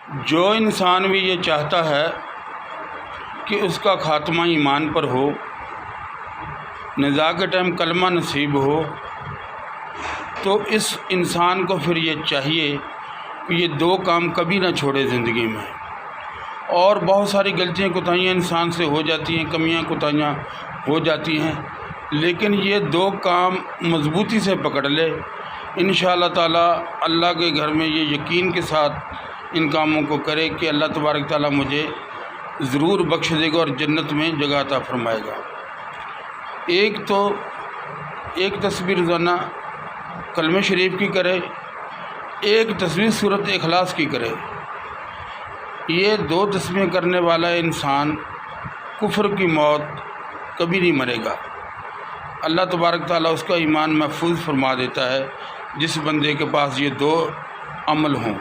جو انسان بھی یہ چاہتا ہے کہ اس کا خاتمہ ایمان پر ہو، نزاع کے ٹائم کلمہ نصیب ہو، تو اس انسان کو پھر یہ چاہیے کہ یہ دو کام کبھی نہ چھوڑے زندگی میں۔ اور بہت ساری غلطیاں کوتاہیاں انسان سے ہو جاتی ہیں، کمیاں کوتاہیاں ہو جاتی ہیں، لیکن یہ دو کام مضبوطی سے پکڑ لے، انشاءاللہ تعالیٰ اللہ کے گھر میں یہ یقین کے ساتھ ان کاموں کو کرے کہ اللہ تبارک تعالیٰ مجھے ضرور بخش دے گا اور جنت میں جگہ عطا فرمائے گا۔ ایک تصویر روزانہ کلمہ شریف کی کرے، ایک تصویر سورۃ اخلاص کی کرے۔ یہ دو تصویریں کرنے والا انسان کفر کی موت کبھی نہیں مرے گا۔ اللہ تبارک تعالیٰ اس کا ایمان محفوظ فرما دیتا ہے جس بندے کے پاس یہ دو عمل ہوں۔